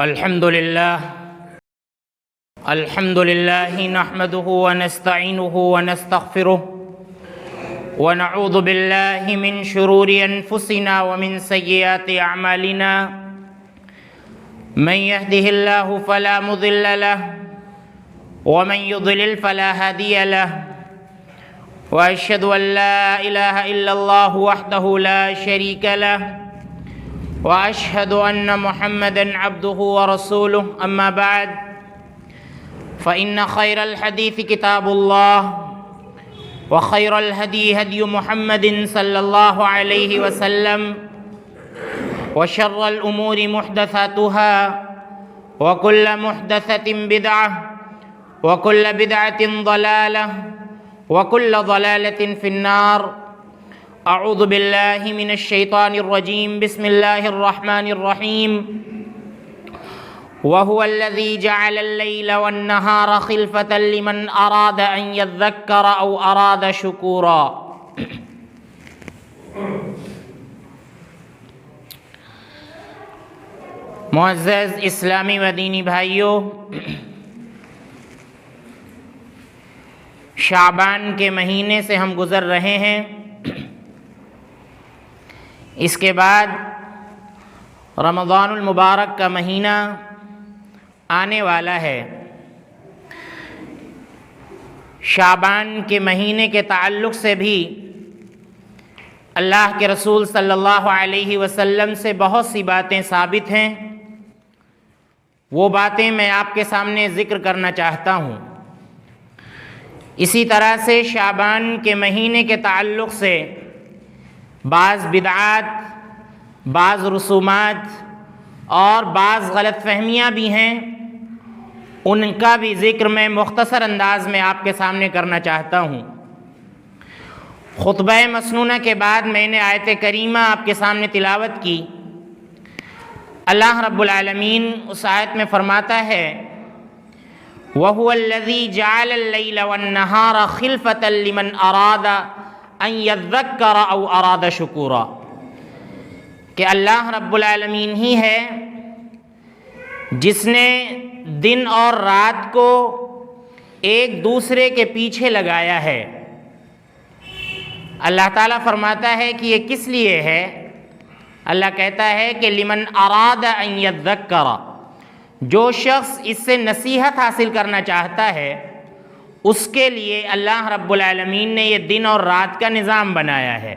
الحمد لله نحمده ونستعينه ونستغفره ونعوذ بالله من شرور أنفسنا ومن سيئات أعمالنا من يهده الله فلا مضل له ومن يضلل فلا هادي له وأشهد أن لا إله إلا الله وحده لا شريك له وأشهد أن محمدًا عبده ورسوله أما بعد فإن خير الحديث كتاب الله وخير الهدي هدي محمد صلى الله عليه وسلم وشر الأمور محدثاتها وكل محدثة بدعة وكل بدعة ضلالة وكل ضلالة في النار اعوذ باللہ من الشیطان الرجیم بسم اللہ الرحمن الرحیم وهو الذی جعل اللیل والنہار خلفة لمن اراد ان یذکر او اراد شکورا۔ معزز اسلامی و دینی بھائیوں، شعبان کے مہینے سے ہم گزر رہے ہیں، اس کے بعد رمضان المبارک کا مہینہ آنے والا ہے۔ شعبان کے مہینے کے تعلق سے بھی اللہ کے رسول صلی اللہ علیہ وسلم سے بہت سی باتیں ثابت ہیں، وہ باتیں میں آپ کے سامنے ذکر کرنا چاہتا ہوں۔ اسی طرح سے شعبان کے مہینے کے تعلق سے بعض بدعات، بعض رسومات اور بعض غلط فہمیاں بھی ہیں، ان کا بھی ذکر میں مختصر انداز میں آپ کے سامنے کرنا چاہتا ہوں۔ خطبہ مسنونہ کے بعد میں نے آیت کریمہ آپ کے سامنے تلاوت کی۔ اللہ رب العالمین اس آیت میں فرماتا ہے وَهُوَ الَّذِي جَعَلَ اللَّيْلَ وَالنَّهَارَ خِلْفَةً لِمَنْ أَرَادَ ان یذکر او اراد شکورا، کہ اللہ رب العالمین ہی ہے جس نے دن اور رات کو ایک دوسرے کے پیچھے لگایا ہے۔ اللہ تعالیٰ فرماتا ہے کہ یہ کس لیے ہے؟ اللہ کہتا ہے کہ لمن اراد ان یذکر، جو شخص اس سے نصیحت حاصل کرنا چاہتا ہے اس کے لیے اللہ رب العالمین نے یہ دن اور رات کا نظام بنایا ہے۔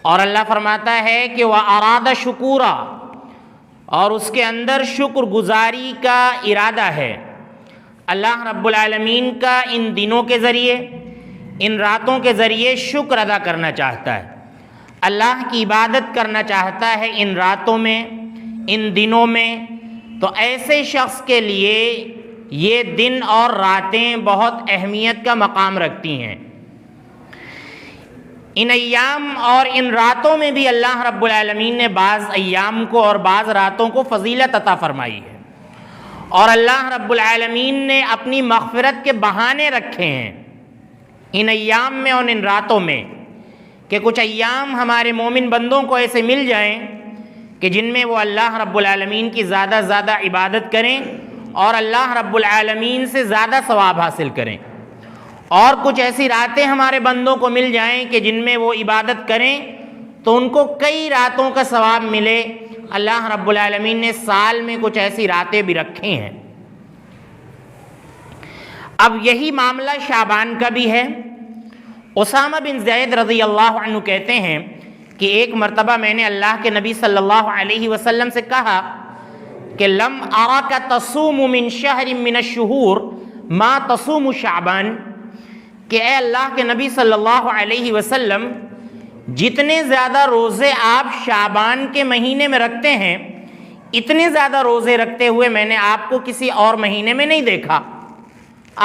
اور اللہ فرماتا ہے کہ وَأَرَادَ شُكُورًا، اور اس کے اندر شکر گزاری کا ارادہ ہے۔ اللہ رب العالمین کا ان دنوں کے ذریعے، ان راتوں کے ذریعے شکر ادا کرنا چاہتا ہے، اللہ کی عبادت کرنا چاہتا ہے ان راتوں میں، ان دنوں میں۔ تو ایسے شخص کے لیے یہ دن اور راتیں بہت اہمیت کا مقام رکھتی ہیں۔ ان ایام اور ان راتوں میں بھی اللہ رب العالمین نے بعض ایام کو اور بعض راتوں کو فضیلت عطا فرمائی ہے، اور اللہ رب العالمین نے اپنی مغفرت کے بہانے رکھے ہیں ان ایام میں اور ان راتوں میں، کہ کچھ ایام ہمارے مومن بندوں کو ایسے مل جائیں کہ جن میں وہ اللہ رب العالمین کی زیادہ زیادہ عبادت کریں اور اللہ رب العالمین سے زیادہ ثواب حاصل کریں، اور کچھ ایسی راتیں ہمارے بندوں کو مل جائیں کہ جن میں وہ عبادت کریں تو ان کو کئی راتوں کا ثواب ملے۔ اللہ رب العالمین نے سال میں کچھ ایسی راتیں بھی رکھی ہیں۔ اب یہی معاملہ شعبان کا بھی ہے۔ اسامہ بن زید رضی اللہ عنہ کہتے ہیں کہ ایک مرتبہ میں نے اللہ کے نبی صلی اللہ علیہ وسلم سے کہا کہ لم اراک تصوم من شہر من الشہور ما تصوم شعبان، کہ اے اللہ کے نبی صلی اللہ علیہ وسلم، جتنے زیادہ روزے آپ شعبان کے مہینے میں رکھتے ہیں اتنے زیادہ روزے رکھتے ہوئے میں نے آپ کو کسی اور مہینے میں نہیں دیکھا،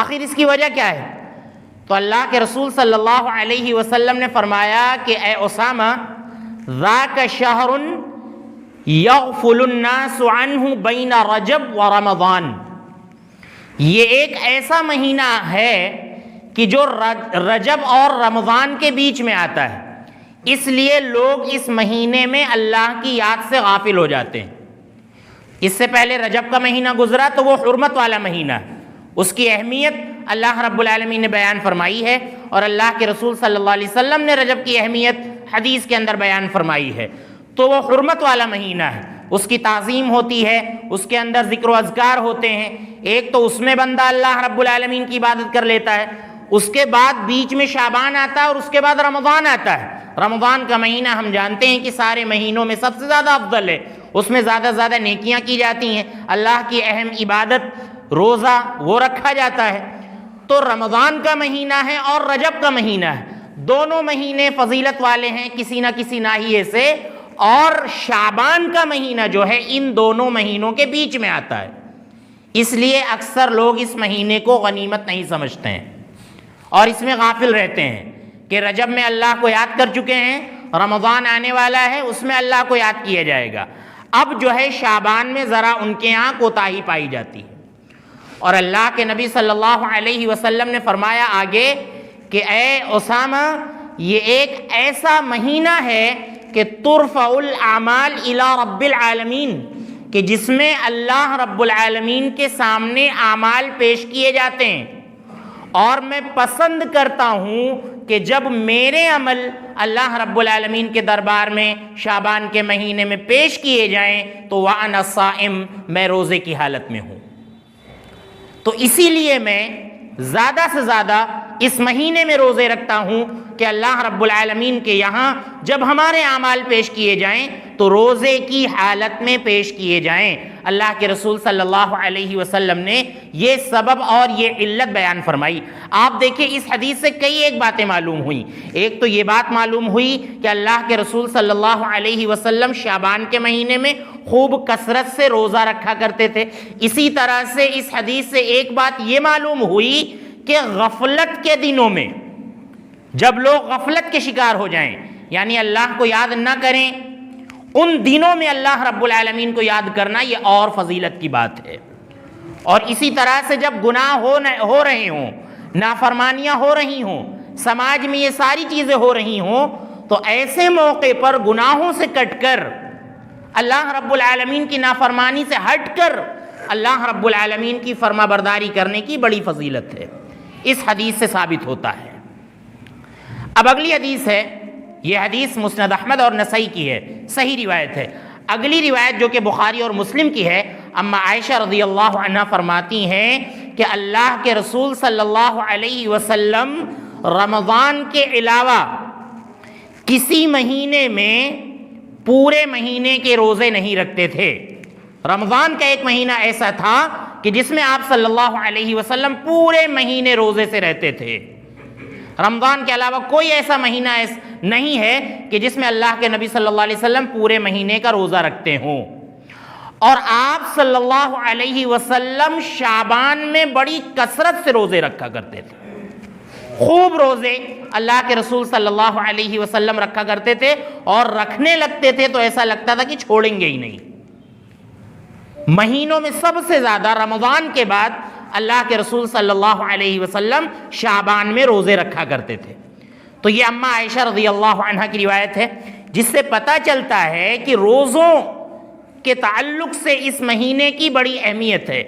آخر اس کی وجہ کیا ہے؟ تو اللہ کے رسول صلی اللہ علیہ وسلم نے فرمایا کہ اے اسامہ، ذاک شہر یغفل الناس عنہ بین رجب و رمضان، یہ ایک ایسا مہینہ ہے کہ جو رجب اور رمضان کے بیچ میں آتا ہے، اس لیے لوگ اس مہینے میں اللہ کی یاد سے غافل ہو جاتے ہیں۔ اس سے پہلے رجب کا مہینہ گزرا تو وہ حرمت والا مہینہ ہے، اس کی اہمیت اللہ رب العالمین نے بیان فرمائی ہے، اور اللہ کے رسول صلی اللہ علیہ وسلم نے رجب کی اہمیت حدیث کے اندر بیان فرمائی ہے۔ تو وہ حرمت والا مہینہ ہے، اس کی تعظیم ہوتی ہے، اس کے اندر ذکر و اذکار ہوتے ہیں۔ ایک تو اس میں بندہ اللہ رب العالمین کی عبادت کر لیتا ہے، اس کے بعد بیچ میں شعبان آتا ہے، اور اس کے بعد رمضان آتا ہے۔ رمضان کا مہینہ ہم جانتے ہیں کہ سارے مہینوں میں سب سے زیادہ افضل ہے، اس میں زیادہ سے زیادہ نیکیاں کی جاتی ہیں، اللہ کی اہم عبادت روزہ وہ رکھا جاتا ہے۔ تو رمضان کا مہینہ ہے اور رجب کا مہینہ ہے، دونوں مہینے فضیلت والے ہیں کسی نہ کسی ناحیے سے، اور شعبان کا مہینہ جو ہے ان دونوں مہینوں کے بیچ میں آتا ہے۔ اس لیے اکثر لوگ اس مہینے کو غنیمت نہیں سمجھتے ہیں اور اس میں غافل رہتے ہیں کہ رجب میں اللہ کو یاد کر چکے ہیں، رمضان آنے والا ہے اس میں اللہ کو یاد کیا جائے گا۔ اب جو ہے شعبان میں ذرا ان کے یہاں کوتاہی پائی جاتی ہے، اور اللہ کے نبی صلی اللہ علیہ وسلم نے فرمایا آگے کہ اے اسامہ، یہ ایک ایسا مہینہ ہے کہ ترفع الاعمال الی رب العالمین، کہ جس میں اللہ رب العالمین کے سامنے اعمال پیش کیے جاتے ہیں، اور میں پسند کرتا ہوں کہ جب میرے عمل اللہ رب العالمین کے دربار میں شعبان کے مہینے میں پیش کیے جائیں تو وَأَنَا صَائِمٌ، میں روزے کی حالت میں ہوں۔ تو اسی لیے میں زیادہ سے زیادہ اس مہینے میں روزے رکھتا ہوں کہ اللہ رب العالمین کے یہاں جب ہمارے اعمال پیش کیے جائیں تو روزے کی حالت میں پیش کیے جائیں۔ اللہ کے رسول صلی اللہ علیہ وسلم نے یہ سبب اور یہ علت بیان فرمائی۔ آپ دیکھیں اس حدیث سے کئی ایک باتیں معلوم ہوئیں۔ ایک تو یہ بات معلوم ہوئی کہ اللہ کے رسول صلی اللہ علیہ وسلم شعبان کے مہینے میں خوب کثرت سے روزہ رکھا کرتے تھے۔ اسی طرح سے اس حدیث سے ایک بات یہ معلوم ہوئی کہ غفلت کے دنوں میں جب لوگ غفلت کے شکار ہو جائیں، یعنی اللہ کو یاد نہ کریں، ان دنوں میں اللہ رب العالمین کو یاد کرنا یہ اور فضیلت کی بات ہے۔ اور اسی طرح سے جب گناہ ہو رہے ہوں، نافرمانیاں ہو رہی ہوں، سماج میں یہ ساری چیزیں ہو رہی ہوں، تو ایسے موقع پر گناہوں سے کٹ کر، اللہ رب العالمین کی نافرمانی سے ہٹ کر اللہ رب العالمین کی فرما برداری کرنے کی بڑی فضیلت ہے، اس حدیث سے ثابت ہوتا ہے۔ اب اگلی حدیث ہے، یہ حدیث مسند احمد اور نسائی کی ہے، صحیح روایت ہے۔ اگلی روایت جو کہ بخاری اور مسلم کی ہے، اما عائشہ رضی اللہ عنہا فرماتی ہیں کہ اللہ کے رسول صلی اللہ علیہ وسلم رمضان کے علاوہ کسی مہینے میں پورے مہینے کے روزے نہیں رکھتے تھے۔ رمضان کا ایک مہینہ ایسا تھا کہ جس میں آپ صلی اللہ علیہ وسلم پورے مہینے روزے سے رہتے تھے۔ رمضان کے علاوہ کوئی ایسا مہینہ نہیں ہے کہ جس میں اللہ کے نبی صلی اللہ علیہ وسلم پورے مہینے کا روزہ رکھتے ہوں۔ اور آپ صلی اللہ علیہ وسلم شعبان میں بڑی کثرت سے روزے رکھا کرتے تھے، خوب روزے اللہ کے رسول صلی اللہ علیہ وسلم رکھا کرتے تھے، اور رکھنے لگتے تھے تو ایسا لگتا تھا کہ چھوڑیں گے ہی نہیں۔ مہینوں میں سب سے زیادہ رمضان کے بعد اللہ کے رسول صلی اللہ علیہ وسلم شعبان میں روزے رکھا کرتے تھے۔ تو یہ اما عائشہ رضی اللہ عنہا کی روایت ہے، جس سے پتہ چلتا ہے کہ روزوں کے تعلق سے اس مہینے کی بڑی اہمیت ہے،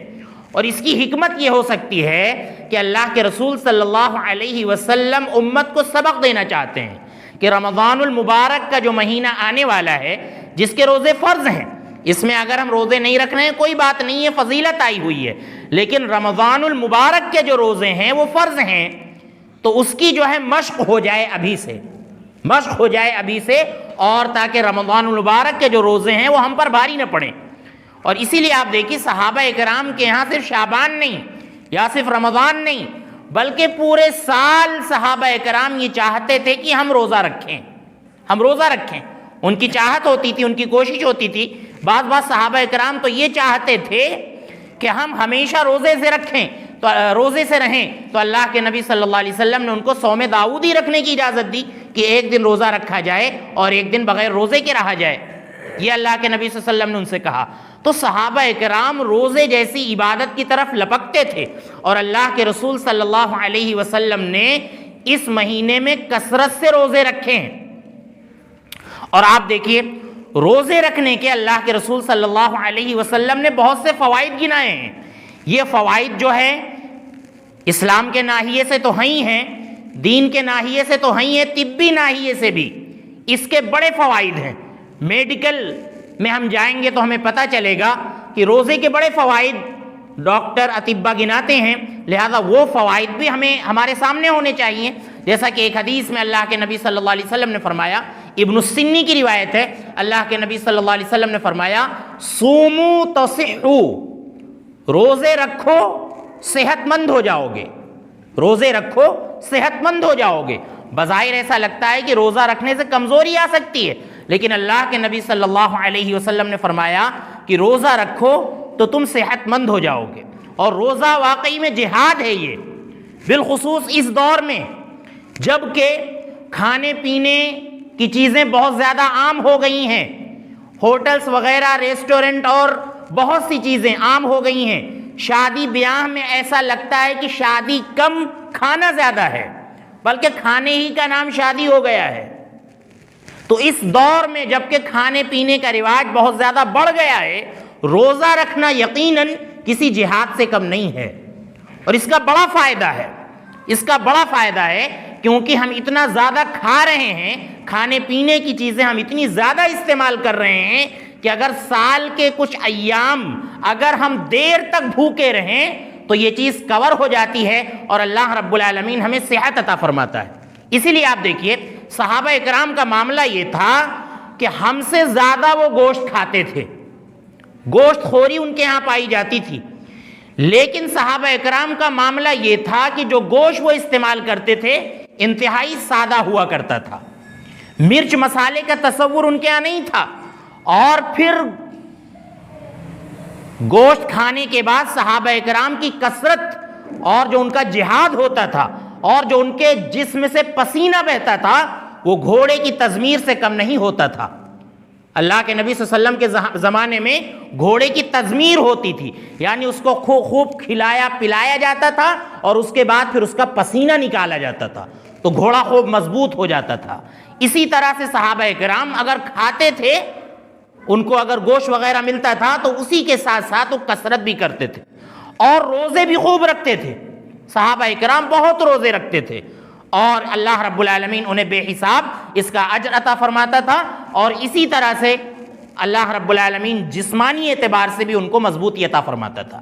اور اس کی حکمت یہ ہو سکتی ہے کہ اللہ کے رسول صلی اللہ علیہ وسلم امت کو سبق دینا چاہتے ہیں کہ رمضان المبارک کا جو مہینہ آنے والا ہے، جس کے روزے فرض ہیں، اس میں اگر ہم روزے نہیں رکھ رہے ہیں کوئی بات نہیں ہے، فضیلت آئی ہوئی ہے، لیکن رمضان المبارک کے جو روزے ہیں وہ فرض ہیں، تو اس کی جو ہے مشق ہو جائے ابھی سے، مشق ہو جائے ابھی سے، اور تاکہ رمضان المبارک کے جو روزے ہیں وہ ہم پر بھاری نہ پڑیں۔ اور اسی لیے آپ دیکھیے صحابہ اکرام کے یہاں صرف شعبان نہیں یا صرف رمضان نہیں، بلکہ پورے سال صحابہ اکرام یہ چاہتے تھے کہ ہم روزہ رکھیں، ہم روزہ رکھیں، ان کی چاہت ہوتی تھی، ان کی کوشش ہوتی تھی۔ بعض صحابہ اکرام تو یہ چاہتے تھے کہ ہم ہمیشہ روزے سے رکھیں، تو روزے سے رہیں، تو اللہ کے نبی صلی اللہ علیہ وسلم نے ان کو صوم داؤدی رکھنے کی اجازت دی کہ ایک دن روزہ رکھا جائے اور ایک دن بغیر روزے کے رہا جائے، یہ اللہ کے نبی صلی اللہ علیہ وسلم نے ان سے کہا۔ تو صحابہ اکرام روزے جیسی عبادت کی طرف لپکتے تھے، اور اللہ کے رسول صلی اللہ علیہ وسلم نے اس مہینے میں کثرت سے روزے رکھے ہیں۔ اور آپ دیکھیے روزے رکھنے کے اللہ کے رسول صلی اللہ علیہ وسلم نے بہت سے فوائد گنائے ہیں۔ یہ فوائد جو ہے اسلام کے ناحیے سے تو ہی ہیں، دین کے ناحیے سے تو ہی ہیں، طبی ناحیے سے بھی اس کے بڑے فوائد ہیں۔ میڈیکل میں ہم جائیں گے تو ہمیں پتہ چلے گا کہ روزے کے بڑے فوائد ڈاکٹر اطباء گناتے ہیں، لہذا وہ فوائد بھی ہمیں ہمارے سامنے ہونے چاہیے۔ جیسا کہ ایک حدیث میں اللہ کے نبی صلی اللہ علیہ وسلم نے فرمایا، ابن السنی کی روایت ہے، اللہ کے نبی صلی اللہ علیہ وسلم نے فرمایا صوموا تصحوا، روزے رکھو صحت مند ہو جاؤ گے، روزے رکھو صحت مند ہو جاؤ گے۔ بظاہر ایسا لگتا ہے کہ روزہ رکھنے سے کمزوری آ سکتی ہے، لیکن اللہ کے نبی صلی اللہ علیہ وسلم نے فرمایا کہ روزہ رکھو تو تم صحت مند ہو جاؤ گے۔ اور روزہ واقعی میں جہاد ہے، یہ بالخصوص اس دور میں جب کہ کھانے پینے کی چیزیں بہت زیادہ عام ہو گئی ہیں، ہوٹلز وغیرہ، ریسٹورنٹ اور بہت سی چیزیں عام ہو گئی ہیں۔ شادی بیاہ میں ایسا لگتا ہے کہ شادی کم کھانا زیادہ ہے، بلکہ کھانے ہی کا نام شادی ہو گیا ہے۔ تو اس دور میں جب کہ کھانے پینے کا رواج بہت زیادہ بڑھ گیا ہے، روزہ رکھنا یقیناً کسی جہاد سے کم نہیں ہے، اور اس کا بڑا فائدہ ہے، اس کا بڑا فائدہ ہے کیونکہ ہم اتنا زیادہ کھا رہے ہیں، کھانے پینے کی چیزیں ہم اتنی زیادہ استعمال کر رہے ہیں کہ اگر سال کے کچھ ایام اگر ہم دیر تک بھوکے رہیں تو یہ چیز کور ہو جاتی ہے اور اللہ رب العالمین ہمیں صحت عطا فرماتا ہے۔ اسی لیے آپ دیکھیے صحابہ اکرام کا معاملہ یہ تھا کہ ہم سے زیادہ وہ گوشت کھاتے تھے، گوشت خوری ان کے ہاں پائی جاتی تھی، لیکن صحابہ اکرام کا معاملہ یہ تھا کہ جو گوشت وہ استعمال کرتے تھے انتہائی سادہ ہوا کرتا تھا، مرچ مسالے کا تصور ان کے ہاں نہیں تھا۔ اور پھر گوشت کھانے کے بعد صحابہ اکرام کی کثرت اور جو ان کا جہاد ہوتا تھا اور جو ان کے جسم سے پسینہ بہتا تھا وہ گھوڑے کی تزمیر سے کم نہیں ہوتا تھا۔ اللہ کے نبی صلی اللہ علیہ وسلم کے زمانے میں گھوڑے کی تزمیر ہوتی تھی، یعنی اس کو خوب کھلایا پلایا جاتا تھا اور اس کے بعد پھر اس کا پسینہ نکالا جاتا تھا تو گھوڑا خوب مضبوط ہو جاتا تھا۔ اسی طرح سے صحابہ کرام اگر کھاتے تھے، ان کو اگر گوشت وغیرہ ملتا تھا تو اسی کے ساتھ ساتھ وہ کثرت بھی کرتے تھے اور روزے بھی خوب رکھتے تھے۔ صحابہ کرام بہت روزے رکھتے تھے اور اللہ رب العالمین انہیں بے حساب اس کا اجر عطا فرماتا تھا، اور اسی طرح سے اللہ رب العالمین جسمانی اعتبار سے بھی ان کو مضبوطی عطا فرماتا تھا۔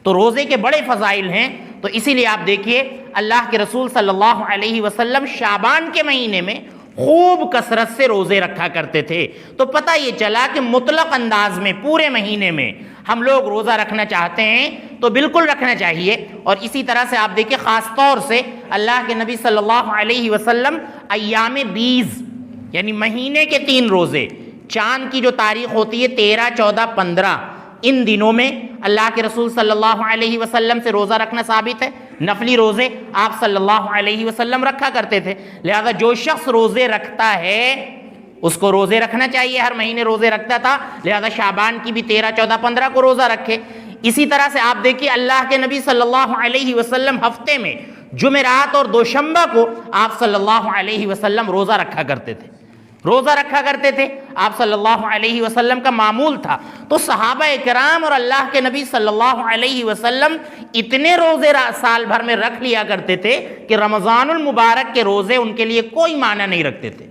تو روزے کے بڑے فضائل ہیں، تو اسی لیے آپ دیکھیے اللہ کے رسول صلی اللہ علیہ وسلم شعبان کے مہینے میں خوب کثرت سے روزے رکھا کرتے تھے۔ تو پتہ یہ چلا کہ مطلق انداز میں پورے مہینے میں ہم لوگ روزہ رکھنا چاہتے ہیں تو بالکل رکھنا چاہیے۔ اور اسی طرح سے آپ دیکھیں خاص طور سے اللہ کے نبی صلی اللہ علیہ وسلم ایام بیز یعنی مہینے کے 3 روزے، چاند کی جو تاریخ ہوتی ہے 13، 14، 15، ان دنوں میں اللہ کے رسول صلی اللہ علیہ وسلم سے روزہ رکھنا ثابت ہے۔ نفلی روزے آپ صلی اللہ علیہ وسلم رکھا کرتے تھے، لہذا جو شخص روزے رکھتا ہے اس کو روزے رکھنا چاہیے، ہر مہینے روزے رکھتا تھا، لہذا شعبان کی بھی 13، 14، 15 کو روزہ رکھے۔ اسی طرح سے آپ دیکھیے اللہ کے نبی صلی اللہ علیہ وسلم ہفتے میں جمعرات اور دوشنبہ کو آپ صلی اللہ علیہ وسلم روزہ رکھا کرتے تھے، روزہ رکھا کرتے تھے، آپ صلی اللہ علیہ وسلم کا معمول تھا۔ تو صحابہ کرام اور اللہ کے نبی صلی اللہ علیہ وسلم اتنے روزے سال بھر میں رکھ لیا کرتے تھے کہ رمضان المبارک کے روزے ان کے لیے کوئی معنی نہیں رکھتے تھے،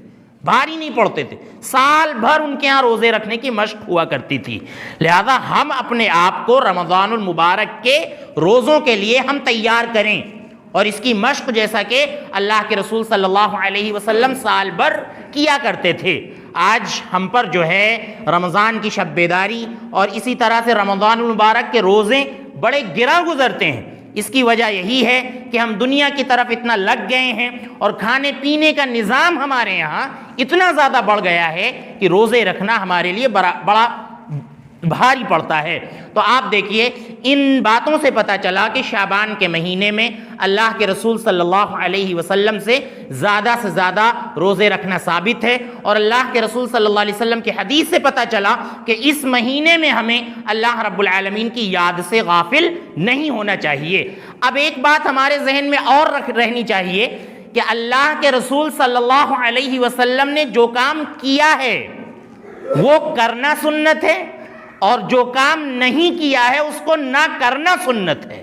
بھاری نہیں پڑتے تھے، سال بھر ان کے ہاں روزے رکھنے کی مشق ہوا کرتی تھی۔ لہذا ہم اپنے آپ کو رمضان المبارک کے روزوں کے لیے ہم تیار کریں، اور اس کی مشق جیسا کہ اللہ کے رسول صلی اللہ علیہ وسلم سال بھر کیا کرتے تھے۔ آج ہم پر جو ہے رمضان کی شب بیداری اور اسی طرح سے رمضان المبارک کے روزے بڑے گراں گزرتے ہیں۔ اس کی وجہ یہی ہے کہ ہم دنیا کی طرف اتنا لگ گئے ہیں اور کھانے پینے کا نظام ہمارے یہاں اتنا زیادہ بڑھ گیا ہے کہ روزے رکھنا ہمارے لیے بڑا بھاری پڑتا ہے۔ تو آپ دیکھیے ان باتوں سے پتہ چلا کہ شعبان کے مہینے میں اللہ کے رسول صلی اللہ علیہ وسلم سے زیادہ روزے رکھنا ثابت ہے، اور اللہ کے رسول صلی اللہ علیہ وسلم کی حدیث سے پتہ چلا کہ اس مہینے میں ہمیں اللہ رب العالمین کی یاد سے غافل نہیں ہونا چاہیے۔ اب ایک بات ہمارے ذہن میں اور رہنی چاہیے کہ اللہ کے رسول صلی اللہ علیہ وسلم نے جو کام کیا ہے وہ کرنا سنت ہے، اور جو کام نہیں کیا ہے اس کو نہ کرنا سنت ہے۔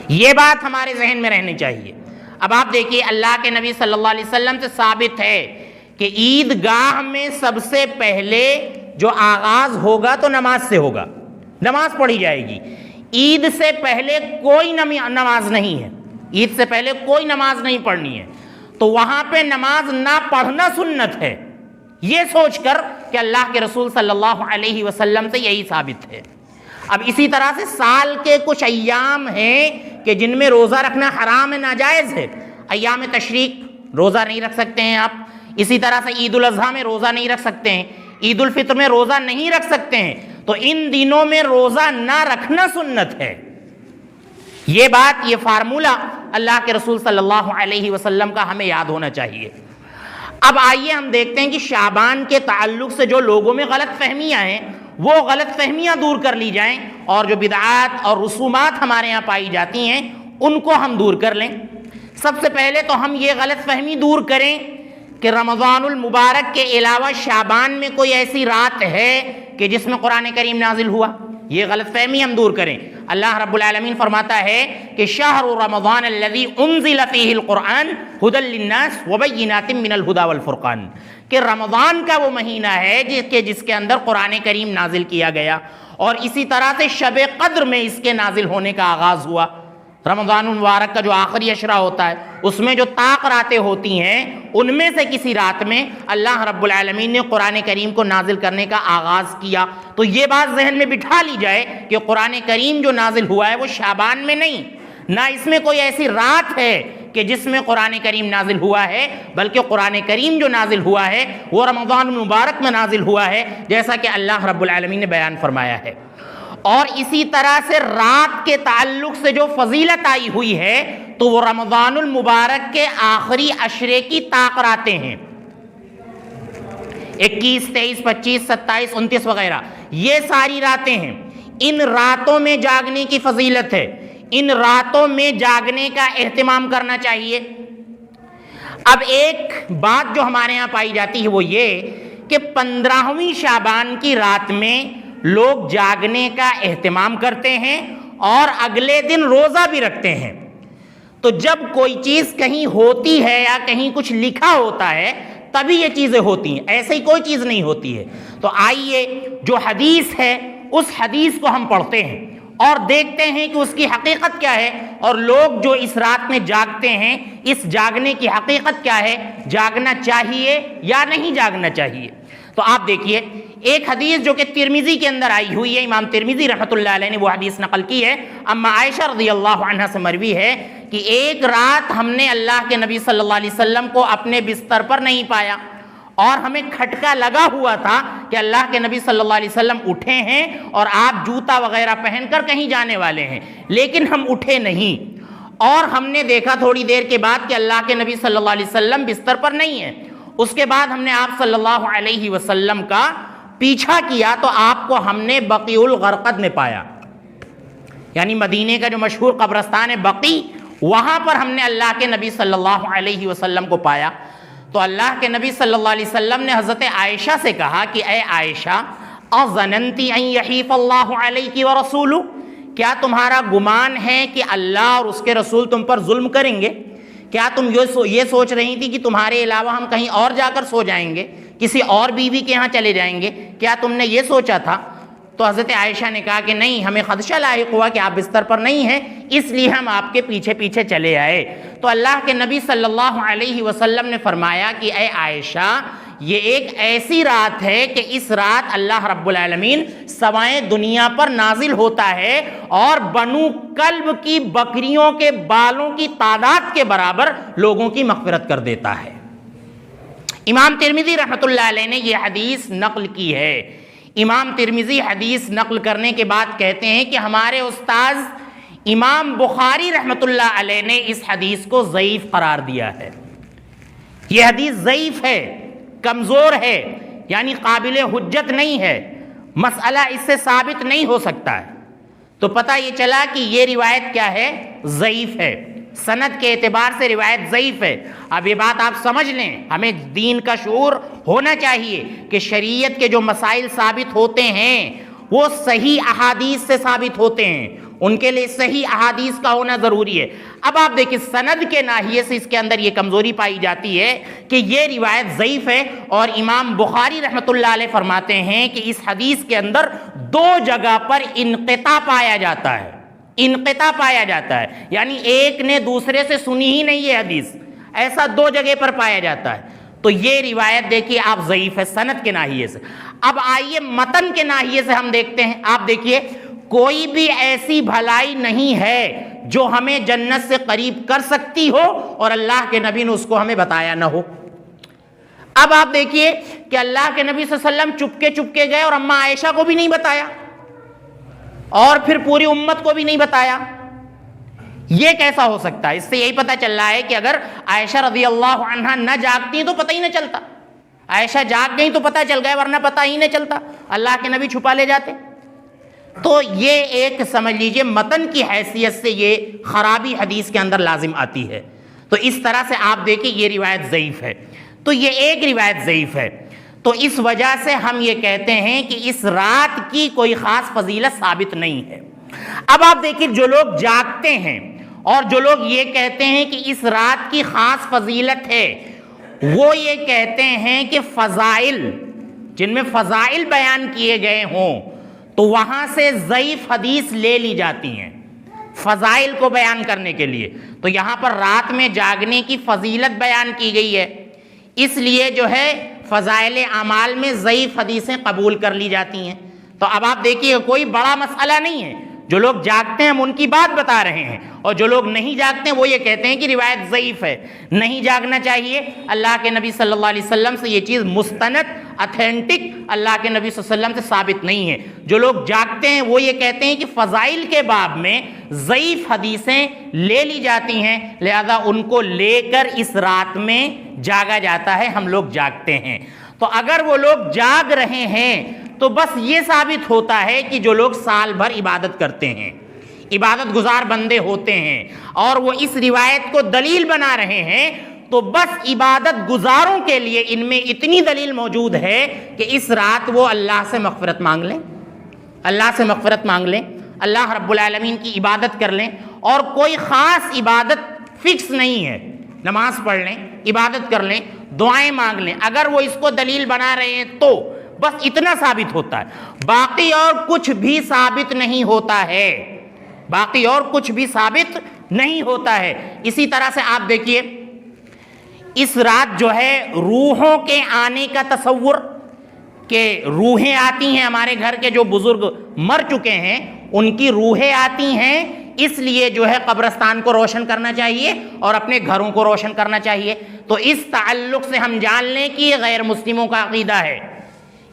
یہ بات ہمارے ذہن میں رہنی چاہیے۔ اب آپ دیکھیے، اللہ کے نبی صلی اللہ علیہ وسلم سے ثابت ہے کہ عید گاہ میں سب سے پہلے جو آغاز ہوگا تو نماز سے ہوگا، نماز پڑھی جائے گی۔ عید سے پہلے کوئی نماز نہیں ہے، عید سے پہلے کوئی نماز نہیں پڑھنی ہے، تو وہاں پہ نماز نہ پڑھنا سنت ہے، یہ سوچ کر کہ اللہ کے رسول صلی اللہ علیہ وسلم سے یہی ثابت ہے۔ اب اسی طرح سے سال کے کچھ ایام ہیں کہ جن میں روزہ رکھنا حرام ہے، ناجائز ہے۔ ایام تشریق روزہ نہیں رکھ سکتے ہیں آپ، اسی طرح سے عید الاضحیٰ میں روزہ نہیں رکھ سکتے ہیں، عید الفطر میں روزہ نہیں رکھ سکتے ہیں، تو ان دنوں میں روزہ نہ رکھنا سنت ہے۔ یہ بات، یہ فارمولہ اللہ کے رسول صلی اللہ علیہ وسلم کا ہمیں یاد ہونا چاہیے۔ اب آئیے ہم دیکھتے ہیں کہ شعبان کے تعلق سے جو لوگوں میں غلط فہمیاں ہیں وہ غلط فہمیاں دور کر لی جائیں، اور جو بدعات اور رسومات ہمارے یہاں پائی جاتی ہیں ان کو ہم دور کر لیں۔ سب سے پہلے تو ہم یہ غلط فہمی دور کریں کہ رمضان المبارک کے علاوہ شعبان میں کوئی ایسی رات ہے کہ جس میں قرآن کریم نازل ہوا، یہ غلط فہمی ہم دور کریں۔ اللہ رب العالمین فرماتا ہے کہ شہر رمضان الذی انزل فیہ القرآن ھدی للناس وبینات من الھدی والفرقان، کہ رمضان کا وہ مہینہ ہے جس کے اندر قرآن کریم نازل کیا گیا، اور اسی طرح سے شب قدر میں اس کے نازل ہونے کا آغاز ہوا۔ رمضان المبارک کا جو آخری عشرہ ہوتا ہے اس میں جو طاق راتیں ہوتی ہیں، ان میں سے کسی رات میں اللہ رب العالمین نے قرآن کریم کو نازل کرنے کا آغاز کیا۔ تو یہ بات ذہن میں بٹھا لی جائے کہ قرآن کریم جو نازل ہوا ہے وہ شعبان میں نہیں، نہ اس میں کوئی ایسی رات ہے کہ جس میں قرآن کریم نازل ہوا ہے، بلکہ قرآن کریم جو نازل ہوا ہے وہ رمضان المبارک میں نازل ہوا ہے، جیسا کہ اللہ رب العالمین نے بیان فرمایا ہے۔ اور اسی طرح سے رات کے تعلق سے جو فضیلت آئی ہوئی ہے تو وہ رمضان المبارک کے آخری عشرے کی طاق راتیں ہیں، 21، 23، 25، 27، 29 وغیرہ، یہ ساری راتیں ہیں۔ ان راتوں میں جاگنے کی فضیلت ہے، ان راتوں میں جاگنے کا اہتمام کرنا چاہیے۔ اب ایک بات جو ہمارے ہاں پائی جاتی ہے وہ یہ کہ 15ویں شعبان کی رات میں لوگ جاگنے کا اہتمام کرتے ہیں اور اگلے دن روزہ بھی رکھتے ہیں۔ تو جب کوئی چیز کہیں ہوتی ہے یا کہیں کچھ لکھا ہوتا ہے تبھی یہ چیزیں ہوتی ہیں، ایسے ہی کوئی چیز نہیں ہوتی ہے۔ تو آئیے جو حدیث ہے اس حدیث کو ہم پڑھتے ہیں اور دیکھتے ہیں کہ اس کی حقیقت کیا ہے، اور لوگ جو اس رات میں جاگتے ہیں اس جاگنے کی حقیقت کیا ہے، جاگنا چاہیے یا نہیں جاگنا چاہیے۔ تو آپ دیکھیے ایک حدیث جو کہ ترمذی کے اندر آئی ہوئی ہے، امام ترمذی رحمۃ اللہ علیہ نے وہ حدیث نقل کی ہے، اما عائشہ رضی اللہ عنہا سے مروی ہے کہ ایک رات ہم نے اللہ کے نبی صلی اللہ علیہ وسلم کو اپنے بستر پر نہیں پایا، اور ہمیں کھٹکا لگا ہوا تھا کہ اللہ کے نبی صلی اللہ علیہ وسلم اٹھے ہیں اور آپ جوتا وغیرہ پہن کر کہیں جانے والے ہیں، لیکن ہم اٹھے نہیں، اور ہم نے دیکھا تھوڑی دیر کے بعد کہ اللہ کے نبی صلی اللہ علیہ وسلم بستر پر نہیں ہیں۔ اس کے بعد ہم نے آپ صلی اللہ علیہ وسلم کا پیچھا کیا تو آپ کو ہم نے بقیع الغرقد میں پایا، یعنی مدینے کا جو مشہور قبرستان ہے بقیع، وہاں پر ہم نے اللہ کے نبی صلی اللہ علیہ وسلم کو پایا۔ تو اللہ کے نبی صلی اللہ علیہ وسلم نے حضرت عائشہ سے کہا کہ اے عائشہ، اظننتی ان یحیف اللہ علیک ورسولہ، کیا تمہارا گمان ہے کہ اللہ اور اس کے رسول تم پر ظلم کریں گے؟ کیا تم یہ سوچ رہی تھی کہ تمہارے علاوہ ہم کہیں اور جا کر سو جائیں گے، کسی اور بیوی کے ہاں چلے جائیں گے؟ کیا تم نے یہ سوچا تھا؟ تو حضرت عائشہ نے کہا کہ نہیں، ہمیں خدشہ لاحق ہوا کہ آپ بستر پر نہیں ہیں، اس لیے ہم آپ کے پیچھے پیچھے چلے آئے۔ تو اللہ کے نبی صلی اللہ علیہ وسلم نے فرمایا کہ اے عائشہ، یہ ایک ایسی رات ہے کہ اس رات اللہ رب العالمین سوائے دنیا پر نازل ہوتا ہے اور بنو کلب کی بکریوں کے بالوں کی تعداد کے برابر لوگوں کی مغفرت کر دیتا ہے۔ امام ترمذی رحمۃ اللہ علیہ نے یہ حدیث نقل کی ہے۔ امام ترمذی حدیث نقل کرنے کے بعد کہتے ہیں کہ ہمارے استاذ امام بخاری رحمۃ اللہ علیہ نے اس حدیث کو ضعیف قرار دیا ہے۔ یہ حدیث ضعیف ہے، کمزور ہے، یعنی قابل حجت نہیں ہے، مسئلہ اس سے ثابت نہیں ہو سکتا ہے۔ تو پتہ یہ چلا کہ یہ روایت کیا ہے، ضعیف ہے۔ سند کے اعتبار سے روایت ضعیف ہے۔ اب یہ بات آپ سمجھ لیں، ہمیں دین کا شعور ہونا چاہیے کہ شریعت کے جو مسائل ثابت ہوتے ہیں وہ صحیح احادیث سے ثابت ہوتے ہیں، ان کے لیے صحیح احادیث کا ہونا ضروری ہے۔ اب آپ دیکھیں سند کے ناحیے سے اس کے اندر یہ کمزوری پائی جاتی ہے کہ یہ روایت ضعیف ہے، اور امام بخاری رحمۃ اللہ علیہ فرماتے ہیں کہ اس حدیث کے اندر 2 جگہ پر انقطاع پایا جاتا ہے، انقطاع پایا جاتا ہے، یعنی ایک نے دوسرے سے سنی ہی نہیں یہ حدیث، ایسا 2 جگہ پر پایا جاتا ہے۔ تو یہ روایت دیکھیے آپ ضعیف ہے سند کے ناحیے سے۔ اب آئیے متن کے ناحیے سے ہم دیکھتے ہیں۔ آپ دیکھیے کوئی بھی ایسی بھلائی نہیں ہے جو ہمیں جنت سے قریب کر سکتی ہو اور اللہ کے نبی نے اس کو ہمیں بتایا نہ ہو۔ اب آپ دیکھیے کہ اللہ کے نبی صلی اللہ علیہ وسلم چپکے گئے اور اماں عائشہ کو بھی نہیں بتایا اور پھر پوری امت کو بھی نہیں بتایا، یہ کیسا ہو سکتا ہے؟ اس سے یہی پتہ چل رہا ہے کہ اگر عائشہ رضی اللہ عنہا نہ جاگتی تو پتہ ہی نہ چلتا، عائشہ جاگ گئی تو پتہ چل گیا، ورنہ پتہ ہی نہ چلتا، اللہ کے نبی چھپا لے جاتے۔ تو یہ ایک سمجھ لیجئے متن کی حیثیت سے یہ خرابی حدیث کے اندر لازم آتی ہے۔ تو اس طرح سے آپ دیکھیں یہ روایت ضعیف ہے، تو یہ ایک روایت ضعیف ہے۔ تو اس وجہ سے ہم یہ کہتے ہیں کہ اس رات کی کوئی خاص فضیلت ثابت نہیں ہے۔ اب آپ دیکھیں جو لوگ جاگتے ہیں اور جو لوگ یہ کہتے ہیں کہ اس رات کی خاص فضیلت ہے، وہ یہ کہتے ہیں کہ فضائل، جن میں فضائل بیان کیے گئے ہوں تو وہاں سے ضعیف حدیث لے لی جاتی ہیں فضائل کو بیان کرنے کے لیے۔ تو یہاں پر رات میں جاگنے کی فضیلت بیان کی گئی ہے، اس لیے جو ہے فضائل اعمال میں ضعیف حدیثیں قبول کر لی جاتی ہیں۔ تو اب آپ دیکھیے کوئی بڑا مسئلہ نہیں ہے، جو لوگ جاگتے ہیں ہم ان کی بات بتا رہے ہیں، اور جو لوگ نہیں جاگتے ہیں وہ یہ کہتے ہیں کہ روایت ضعیف ہے، نہیں جاگنا چاہیے۔ اللہ کے نبی صلی اللہ علیہ وسلم سے یہ چیز مستند اتھینٹک اللہ کے نبی صلی اللہ علیہ وسلم سے ثابت نہیں ہے۔ جو لوگ جاگتے ہیں وہ یہ کہتے ہیں کہ فضائل کے باب میں ضعیف حدیثیں لے لی جاتی ہیں، لہذا ان کو لے کر اس رات میں جاگا جاتا ہے، ہم لوگ جاگتے ہیں۔ تو اگر وہ لوگ جاگ رہے ہیں تو بس یہ ثابت ہوتا ہے کہ جو لوگ سال بھر عبادت کرتے ہیں، عبادت گزار بندے ہوتے ہیں، اور وہ اس روایت کو دلیل بنا رہے ہیں، تو بس عبادت گزاروں کے لیے ان میں اتنی دلیل موجود ہے کہ اس رات وہ اللہ سے مغفرت مانگ لیں، اللہ سے مغفرت مانگ لیں، اللہ رب العالمین کی عبادت کر لیں، اور کوئی خاص عبادت فکس نہیں ہے، نماز پڑھ لیں، عبادت کر لیں، دعائیں مانگ لیں، اگر وہ اس کو دلیل بنا رہے ہیں تو بس اتنا ثابت ہوتا ہے، باقی اور کچھ بھی ثابت نہیں ہوتا ہے، باقی اور کچھ بھی ثابت نہیں ہوتا ہے۔ اسی طرح سے آپ دیکھیے اس رات جو ہے روحوں کے آنے کا تصور، کہ روحیں آتی ہیں، ہمارے گھر کے جو بزرگ مر چکے ہیں ان کی روحیں آتی ہیں، اس لیے جو ہے قبرستان کو روشن کرنا چاہیے اور اپنے گھروں کو روشن کرنا چاہیے۔ تو اس تعلق سے ہم جان لیں کہ یہ غیر مسلموں کا عقیدہ ہے،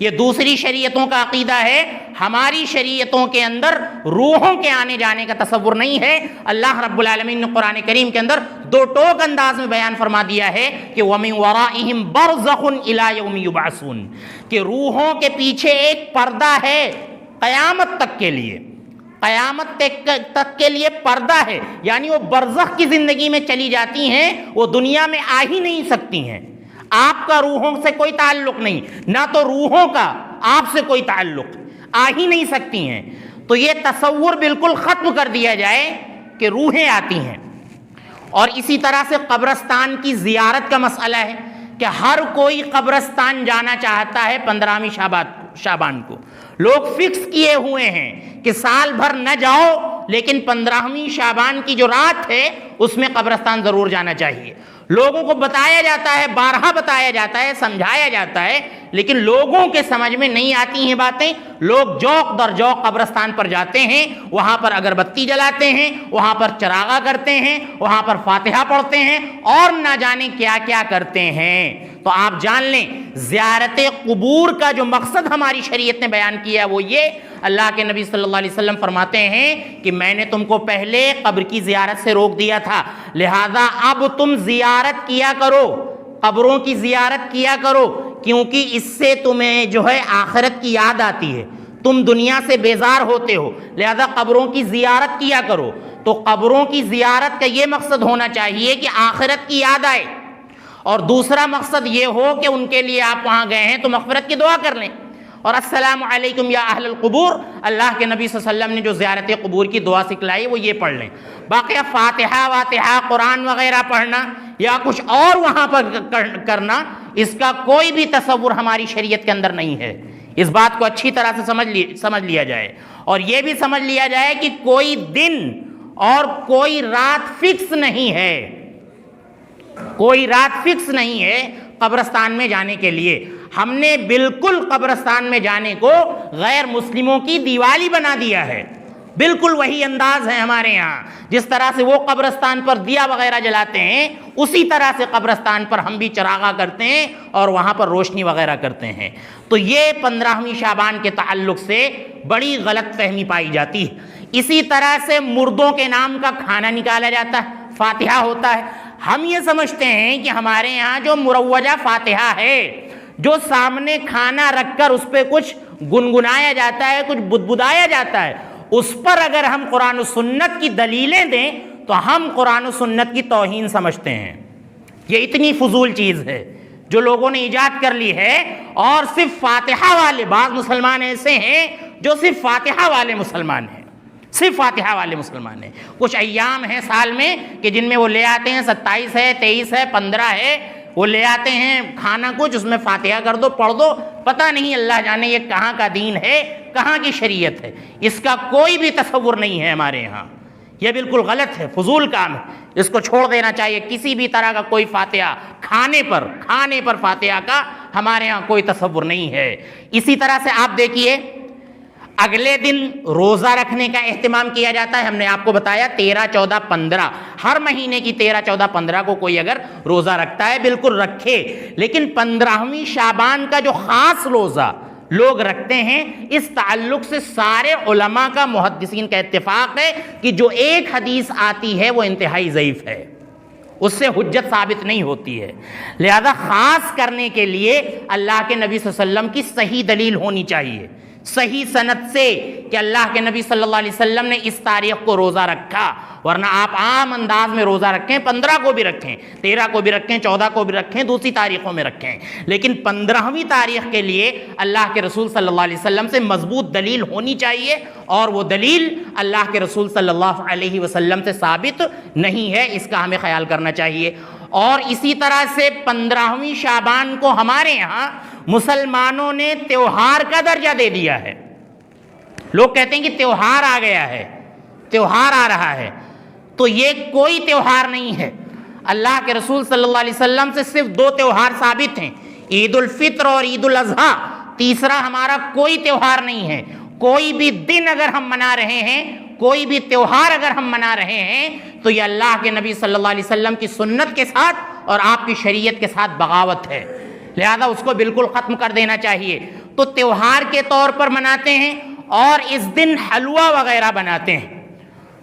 یہ دوسری شریعتوں کا عقیدہ ہے، ہماری شریعتوں کے اندر روحوں کے آنے جانے کا تصور نہیں ہے۔ اللہ رب العالمین نے قرآن کریم کے اندر 2 ٹوک انداز میں بیان فرما دیا ہے کہ وَمِن وَرَائِهِمْ بَرْزَخٌ إِلَى يَوْمِ يُبْعَثُونَ، کہ روحوں کے پیچھے ایک پردہ ہے قیامت تک کے لیے، قیامت تک کے لیے پردہ ہے، یعنی وہ برزخ کی زندگی میں چلی جاتی ہیں، وہ دنیا میں آ ہی نہیں سکتی ہیں، آپ کا روحوں سے کوئی تعلق نہیں، نہ تو روحوں کا آپ سے کوئی تعلق، آ ہی نہیں سکتی ہیں۔ تو یہ تصور بالکل ختم کر دیا جائے کہ روحیں آتی ہیں۔ اور اسی طرح سے قبرستان کی زیارت کا مسئلہ ہے کہ ہر کوئی قبرستان جانا چاہتا ہے 15ویں شعبان کو، لوگ فکس کیے ہوئے ہیں کہ سال بھر نہ جاؤ لیکن 15ویں شعبان کی جو رات ہے اس میں قبرستان ضرور جانا چاہیے۔ لوگوں کو بتایا جاتا ہے، بارہا بتایا جاتا ہے، سمجھایا جاتا ہے، لیکن لوگوں کے سمجھ میں نہیں آتی ہیں باتیں۔ لوگ جوق در جوق قبرستان پر جاتے ہیں، وہاں پر اگربتی جلاتے ہیں، وہاں پر چراغاں کرتے ہیں، وہاں پر فاتحہ پڑھتے ہیں، اور نہ جانے کیا کیا کرتے ہیں۔ تو آپ جان لیں زیارت قبور کا جو مقصد ہماری شریعت نے بیان کیا ہے وہ یہ، اللہ کے نبی صلی اللہ علیہ وسلم فرماتے ہیں کہ میں نے تم کو پہلے قبر کی زیارت سے روک دیا تھا، لہذا اب تم زیارت کیا کرو، قبروں کی زیارت کیا کرو، کیونکہ اس سے تمہیں جو ہے آخرت کی یاد آتی ہے، تم دنیا سے بیزار ہوتے ہو، لہذا قبروں کی زیارت کیا کرو۔ تو قبروں کی زیارت کا یہ مقصد ہونا چاہیے کہ آخرت کی یاد آئے، اور دوسرا مقصد یہ ہو کہ ان کے لیے آپ وہاں گئے ہیں تو مغفرت کی دعا کر لیں، اور السلام علیکم یا اہل القبور، اللہ کے نبی صلی اللہ علیہ وسلم نے جو زیارت قبور کی دعا سکھلائی وہ یہ پڑھ لیں۔ باقی فاتحہ واتحہ قرآن وغیرہ پڑھنا یا کچھ اور وہاں پر کرنا، اس کا کوئی بھی تصور ہماری شریعت کے اندر نہیں ہے۔ اس بات کو اچھی طرح سے سمجھ لیا جائے، اور یہ بھی سمجھ لیا جائے کہ کوئی دن اور کوئی رات فکس نہیں ہے، کوئی رات فکس نہیں ہے قبرستان میں جانے کے لیے۔ ہم نے بالکل قبرستان میں جانے کو غیر مسلموں کی دیوالی بنا دیا ہے، بالکل وہی انداز ہے ہمارے یہاں، جس طرح سے وہ قبرستان پر دیا وغیرہ جلاتے ہیں اسی طرح سے قبرستان پر ہم بھی چراغاں کرتے ہیں اور وہاں پر روشنی وغیرہ کرتے ہیں۔ تو یہ 15ویں شعبان کے تعلق سے بڑی غلط فہمی پائی جاتی ہے۔ اسی طرح سے مردوں کے نام کا کھانا نکالا جاتا ہے، فاتحہ ہوتا ہے۔ ہم یہ سمجھتے ہیں کہ ہمارے یہاں جو مروجہ فاتحہ ہے، جو سامنے کھانا رکھ کر اس پہ کچھ گنگنایا جاتا ہے، کچھ بدبدایا جاتا ہے، اس پر اگر ہم قرآن و سنت کی دلیلیں دیں تو ہم قرآن و سنت کی توہین سمجھتے ہیں۔ یہ اتنی فضول چیز ہے جو لوگوں نے ایجاد کر لی ہے، اور صرف فاتحہ والے، بعض مسلمان ایسے ہیں جو صرف فاتحہ والے مسلمان ہیں، صرف فاتحہ والے مسلمان ہیں۔ کچھ ایام ہیں سال میں کہ جن میں وہ لے آتے ہیں 27 ہے، 23 ہے، 15 ہے، وہ لے آتے ہیں کھانا کچھ، اس میں فاتحہ کر دو، پڑھ دو، پتہ نہیں اللہ جانے یہ کہاں کا دین ہے، کہاں کی شریعت ہے۔ اس کا کوئی بھی تصور نہیں ہے ہمارے یہاں، یہ بالکل غلط ہے، فضول کام ہے، اس کو چھوڑ دینا چاہیے۔ کسی بھی طرح کا کوئی فاتحہ کھانے پر فاتحہ کا ہمارے یہاں کوئی تصور نہیں ہے۔ اسی طرح سے آپ دیکھیے اگلے دن روزہ رکھنے کا اہتمام کیا جاتا ہے۔ ہم نے آپ کو بتایا 13، 14، 15، ہر مہینے کی 13، 14، 15 کو کوئی اگر روزہ رکھتا ہے بالکل رکھے، لیکن 15ویں شعبان کا جو خاص روزہ لوگ رکھتے ہیں، اس تعلق سے سارے علماء کا، محدثین کا اتفاق ہے کہ جو ایک حدیث آتی ہے وہ انتہائی ضعیف ہے، اس سے حجت ثابت نہیں ہوتی ہے۔ لہذا خاص کرنے کے لیے اللہ کے نبی صلی اللہ علیہ وسلم کی صحیح دلیل ہونی چاہیے، صحیح سند سے کہ اللہ کے نبی صلی اللہ علیہ وسلم نے اس تاریخ کو روزہ رکھا، ورنہ آپ عام انداز میں روزہ رکھیں، 15 کو بھی رکھیں، 13 کو بھی رکھیں، 14 کو بھی رکھیں، دوسری تاریخوں میں رکھیں، لیکن 15ویں تاریخ کے لیے اللہ کے رسول صلی اللہ علیہ وسلم سے مضبوط دلیل ہونی چاہیے، اور وہ دلیل اللہ کے رسول صلی اللہ علیہ وسلم سے ثابت نہیں ہے، اس کا ہمیں خیال کرنا چاہیے۔ اور اسی طرح سے 15ویں شعبان کو ہمارے یہاں مسلمانوں نے تیوہار کا درجہ دے دیا ہے۔ لوگ کہتے ہیں کہ تیوہار آ گیا ہے، تیوہار آ رہا ہے، تو یہ کوئی تیوہار نہیں ہے۔ اللہ کے رسول صلی اللہ علیہ وسلم سے صرف 2 تیوہار ثابت ہیں، عید الفطر اور عید الاضحیٰ، تیسرا ہمارا کوئی تیوہار نہیں ہے۔ کوئی بھی دن اگر ہم منا رہے ہیں، کوئی بھی تیوہار اگر ہم منا رہے ہیں، تو یہ اللہ کے نبی صلی اللہ علیہ وسلم کی سنت کے ساتھ اور آپ کی شریعت کے ساتھ بغاوت ہے، لہذا اس کو بالکل ختم کر دینا چاہیے۔ تو تیوہار کے طور پر مناتے ہیں، اور اس دن حلوہ وغیرہ بناتے ہیں،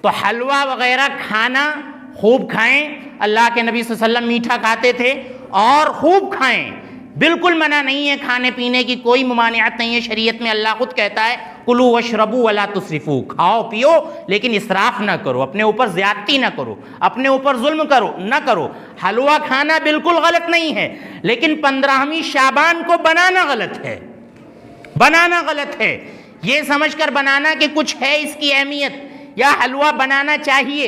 تو حلوہ وغیرہ کھانا خوب کھائیں، اللہ کے نبی صلی اللہ علیہ وسلم میٹھا کھاتے تھے، اور خوب کھائیں، بالکل منع نہیں ہے، کھانے پینے کی کوئی ممانعت نہیں ہے شریعت میں۔ اللہ خود کہتا ہے کلوا واشربوا ولا تسرفوا، کھاؤ پیو لیکن اسراف نہ کرو، اپنے اوپر زیادتی نہ کرو، اپنے اوپر ظلم نہ کرو۔ حلوہ کھانا بالکل غلط نہیں ہے، لیکن 15ویں شعبان کو بنانا غلط ہے، بنانا غلط ہے، یہ سمجھ کر بنانا کہ کچھ ہے اس کی اہمیت یا حلوہ بنانا چاہیے،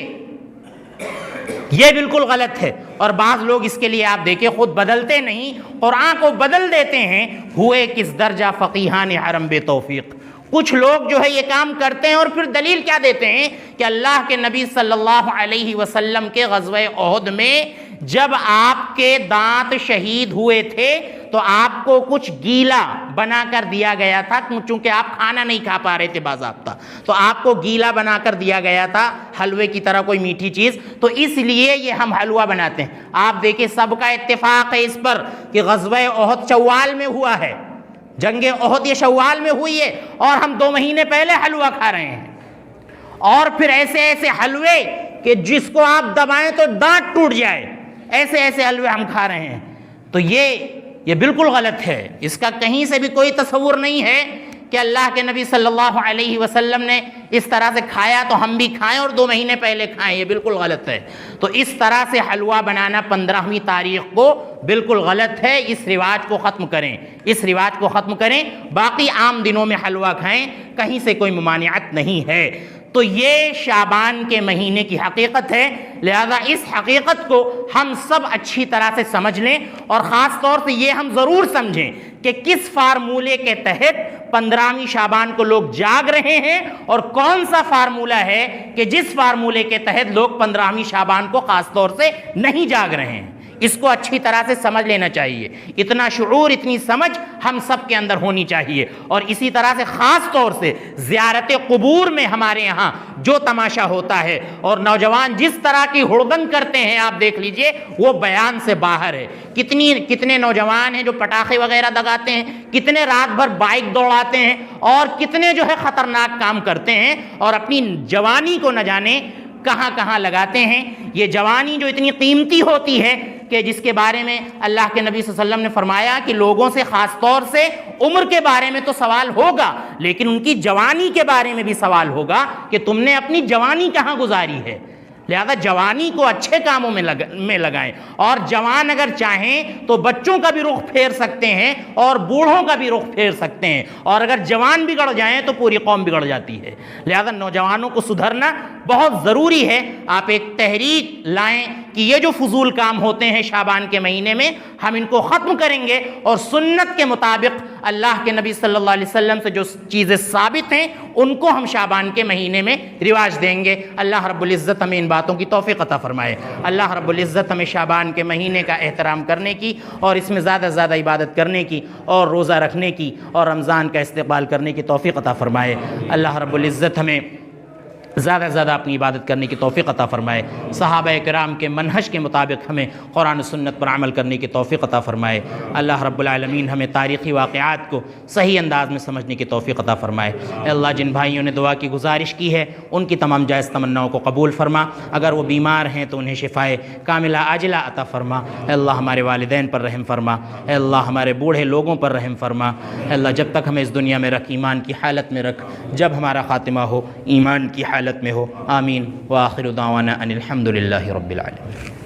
یہ بالکل غلط ہے۔ اور بعض لوگ اس کے لیے آپ دیکھیں خود بدلتے نہیں، قرآن کو بدل دیتے ہیں، ہوئے کس درجہ فقیہان حرم بے توفیق۔ کچھ لوگ جو ہے یہ کام کرتے ہیں اور پھر دلیل کیا دیتے ہیں کہ اللہ کے نبی صلی اللہ علیہ وسلم کے غزوہ احد میں جب آپ کے دانت شہید ہوئے تھے تو آپ کو کچھ گیلا بنا کر دیا گیا تھا، چونکہ آپ کھانا نہیں کھا پا رہے تھے باضابطہ، تو آپ کو گیلا بنا کر دیا گیا تھا، حلوے کی طرح کوئی میٹھی چیز، تو اس لیے یہ ہم حلوہ بناتے ہیں۔ آپ دیکھیں سب کا اتفاق ہے اس پر کہ غزوہ احد شوال میں ہوا ہے، جنگ احد یہ شوال میں ہوئی ہے، اور ہم 2 مہینے پہلے حلوہ کھا رہے ہیں، اور پھر ایسے ایسے حلوے کہ جس کو آپ دبائیں تو دانت ٹوٹ جائے، ایسے ایسے حلوے ہم کھا رہے ہیں۔ تو یہ بالکل غلط ہے، اس کا کہیں سے بھی کوئی تصور نہیں ہے کہ اللہ کے نبی صلی اللہ علیہ وسلم نے اس طرح سے کھایا تو ہم بھی کھائیں اور 2 مہینے پہلے کھائیں، یہ بالکل غلط ہے۔ تو اس طرح سے حلوہ بنانا 15ویں تاریخ کو بالکل غلط ہے، اس رواج کو ختم کریں، اس رواج کو ختم کریں، باقی عام دنوں میں حلوہ کھائیں، کہیں سے کوئی ممانعت نہیں ہے۔ تو یہ شعبان کے مہینے کی حقیقت ہے، لہذا اس حقیقت کو ہم سب اچھی طرح سے سمجھ لیں، اور خاص طور سے یہ ہم ضرور سمجھیں کہ کس فارمولے کے تحت 15ویں شعبان کو لوگ جاگ رہے ہیں، اور کون سا فارمولہ ہے کہ جس فارمولے کے تحت لوگ 15ویں شعبان کو خاص طور سے نہیں جاگ رہے ہیں۔ اس کو اچھی طرح سے سمجھ لینا چاہیے، اتنا شعور، اتنی سمجھ ہم سب کے اندر ہونی چاہیے۔ اور اسی طرح سے خاص طور سے زیارت قبور میں ہمارے یہاں جو تماشا ہوتا ہے اور نوجوان جس طرح کی ہڑدنگ کرتے ہیں، آپ دیکھ لیجئے، وہ بیان سے باہر ہے۔ کتنے نوجوان ہیں جو پٹاخے وغیرہ دگاتے ہیں، کتنے رات بھر بائک دوڑاتے ہیں، اور کتنے جو ہے خطرناک کام کرتے ہیں، اور اپنی جوانی کو نہ جانے کہاں کہاں لگاتے ہیں۔ یہ جوانی جو اتنی قیمتی ہوتی ہے کہ جس کے بارے میں اللہ کے نبی صلی اللہ علیہ وسلم نے فرمایا کہ لوگوں سے خاص طور سے عمر کے بارے میں تو سوال ہوگا، لیکن ان کی جوانی کے بارے میں بھی سوال ہوگا کہ تم نے اپنی جوانی کہاں گزاری ہے۔ لہذا جوانی کو اچھے کاموں میں لگائیں، اور جوان اگر چاہیں تو بچوں کا بھی رخ پھیر سکتے ہیں اور بوڑھوں کا بھی رخ پھیر سکتے ہیں، اور اگر جوان بگڑ جائیں تو پوری قوم بگڑ جاتی ہے۔ لہذا نوجوانوں کو سدھرنا بہت ضروری ہے۔ آپ ایک تحریک لائیں کہ یہ جو فضول کام ہوتے ہیں شعبان کے مہینے میں، ہم ان کو ختم کریں گے، اور سنت کے مطابق اللہ کے نبی صلی اللہ علیہ وسلم سے جو چیزیں ثابت ہیں ان کو ہم شعبان کے مہینے میں رواج دیں گے۔ اللہ رب العزت ہمیں ان باتوں کی توفیق عطا فرمائے۔ اللہ رب العزت ہمیں شعبان کے مہینے کا احترام کرنے کی، اور اس میں زیادہ سے زیادہ عبادت کرنے کی، اور روزہ رکھنے کی، اور رمضان کا استقبال کرنے کی توفیق عطا فرمائے۔ اللہ رب العزت ہمیں زیادہ سے زیادہ اپنی عبادت کرنے کی توفیق عطا فرمائے۔ صحابہ کرام کے منہج کے مطابق ہمیں قرآن و سنت پر عمل کرنے کی توفیق عطا فرمائے۔ اللہ رب العالمین ہمیں تاریخی واقعات کو صحیح انداز میں سمجھنے کی توفیق عطا فرمائے۔ اے اللہ، جن بھائیوں نے دعا کی گزارش کی ہے ان کی تمام جائز تمناؤں کو قبول فرما، اگر وہ بیمار ہیں تو انہیں شفائے کاملہ عاجلہ عطا فرما۔ اے اللہ، ہمارے والدین پر رحم فرما۔ اے اللہ، ہمارے بوڑھے لوگوں پر رحم فرما۔ اے اللہ، جب تک ہمیں اس دنیا میں رکھ ایمان کی حالت میں رکھ، جب ہمارا خاتمہ ہو ایمان کی حالت میں ہو۔ آمین۔ وآخر دعوانا ان الحمد للہ رب العالمین۔